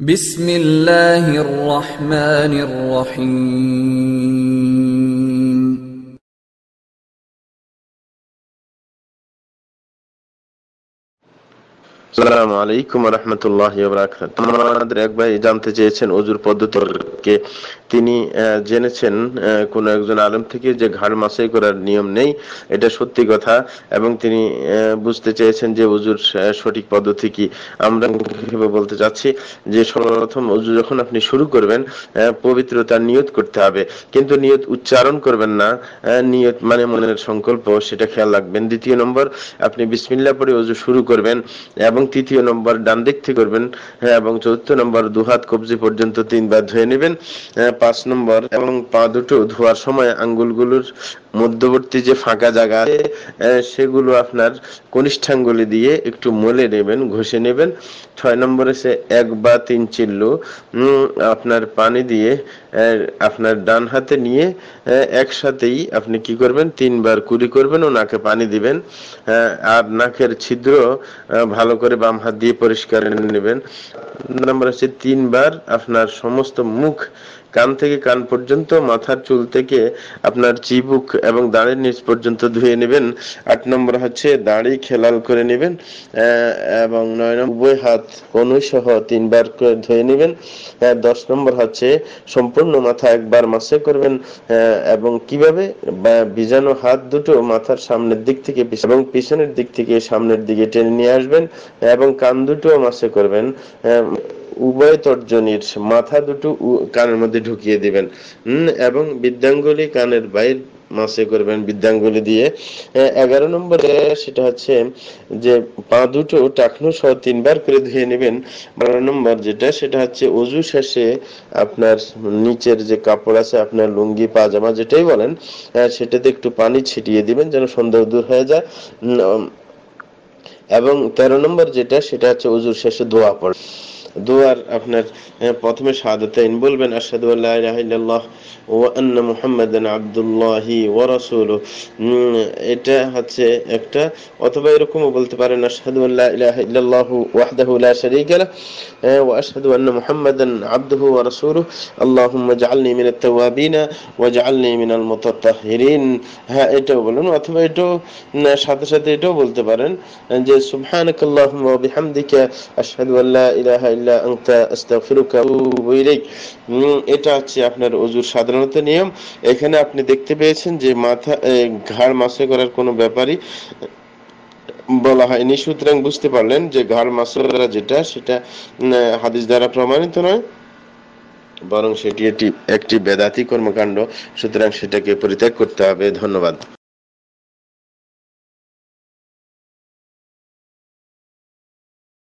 বিসমিল্লাহির রহমানির রহিম। আসসালামু আলাইকুম ওয়া রাহমাতুল্লাহি ওয়া বারাকাতুহু। আমাদের এক ভাই জানতে চেয়েছেন ওযুর পদ্ধতিকে। তিনি জেনেছেন কোন একজন আলেম থেকে যে ঘাড় মাসাই করার নিয়ম নেই, এটা সত্যি কথা, এবং তিনি বুঝতে চেয়েছেন যে ওযুর সঠিক পদ্ধতি কি। আমরা বলতে চাচ্ছি যে সর্বপ্রথম ওযু যখন আপনি শুরু করবেন, পবিত্রতার নিয়ত করতে হবে, কিন্তু নিয়ত উচ্চারণ করবেন না। নিয়ত মানে মনের সংকল্প, সেটা খেয়াল রাখবেন। দ্বিতীয় নম্বর, আপনি বিসমিল্লাহ পড়ে ওযু শুরু করবেন, এবং তৃতীয় নম্বর ডান দিক থেকে করবেন, এবং চতুর্থ নম্বর দুহাত কবজি পর্যন্ত 3 বার ধুয়ে নেবেন। 5 নম্বর, এবং পা দুটো ধোয়ার সময় আঙ্গুলগুলোর মধ্যবর্তী যে ফাঁকা জায়গা আছে সেগুলো আপনার কনিষ্ঠাঙ্গুলি দিয়ে একটু মলে নেবেন, ঘষে নেবেন। 6 নম্বরে সে 1 বা 3 চিল্লু আপনার পানি দিয়ে আপনার ডান হাতে নিয়ে একসাথেই আপনি কি করবেন, 3 বার কুলি করবেন ও নাকে পানি দিবেন। আর নাকের ছিদ্র ভালো করে বাম হাত দিয়ে পরিষ্কার নেবেন। নাম্বার হচ্ছে 3 বার আপনার সমস্ত মুখ, কান থেকে কান পর্যন্ত, মাথার চুল থেকে আপনার চিবুক এবং দাড়ির নিচ পর্যন্ত ধুয়ে নেবেন। 8 নম্বর হচ্ছে দাড়ি খেলাল করে নেবেন, এবং 9 নম্বর উভয় হাত কনুই সহ 3 বার করে ধুয়ে নেবেন। 10 নম্বর হচ্ছে সম্পূর্ণ মাথা একবার মাসে করবেন, এবং কিভাবে, ভিজানো হাত দুটো মাথার সামনের দিক থেকে এবং পিছনের দিক থেকে সামনের দিকে টেনে নিয়ে আসবেন, এবং কান দুটো মাসে করবেন। উভয় তর্জনীর মাথা দুটো কানের মধ্যে ঢুকিয়ে দিবেন, এবং বৃদ্ধাঙ্গুলি কানের বাইর মাসে করবেন বৃদ্ধাঙ্গুলি দিয়ে। 11 নম্বরে সেটা হচ্ছে যে পা দুটো টাকনু সহ 3 বার করে ধুয়ে নেবেন। 12 নম্বর যেটা, সেটা হচ্ছে ওযু শেষে আপনার নিচের যে কাপড় আছে, আপনার লুঙ্গি পাজামা যেটাই বলেন, সেটাতে একটু পানি ছিটিয়ে দিবেন যেন সন্দেহ দূর হয়ে যায়। এবং 13 নম্বর যেটা, সেটা হচ্ছে ওযুর শেষে দোয়া পড়া। দোয়ার আপনার প্রথমে শাহাদাতাইন বলবেন, আশহাদু আল্লা ইলাহা ইল্লাল্লাহ ওয়া আন্না মুহাম্মাদান আবদুল্লাহি ওয়া রাসূলুহু। এটা হচ্ছে একটা, অথবা এরকমও বলতে পারেন, আশহাদু আল্লা ইলাহা ইল্লাল্লাহু ওয়াহদাহু লা শারীকা লাহু ওয়া আশহাদু আন্না মুহাম্মাদান আবদুহু ওয়া রাসূলুহু আল্লাহুম্মা ইজআলনি মিনাত তাওয়াবিনা ওয়াজআলনি মিনাল মুতাতাহহিরিন। হ্যাঁ, এটাও বলুন, অথবা এটাও সাথে সাথে এটাও বলতে পারেন যে সুবহানাকাল্লাহুম্মা ওয়া বিহামদিকা আশহাদু আল্লা ইলাহা ইল্লা আনতা আস্তাগফিরুকা ওয়া আতুবু ইলাইক। এটা হচ্ছে আপনার ওযুর সাধারণত নিয়ম। এখানে আপনি দেখতে পেয়েছেন যে মাথা ঘাড় মাসে করার কোনো ব্যাপারই বলা হয়নি, সুতরাং বুঝতে পারলেন যে ঘাড় মাসে করা যেটা, সেটা হাদিস দ্বারা প্রমাণিত নয়, বরং সেটি একটি বেদাতি কর্মকাণ্ড। সুতরাং সেটাকে পরিত্যাগ করতে হবে। ধন্যবাদ।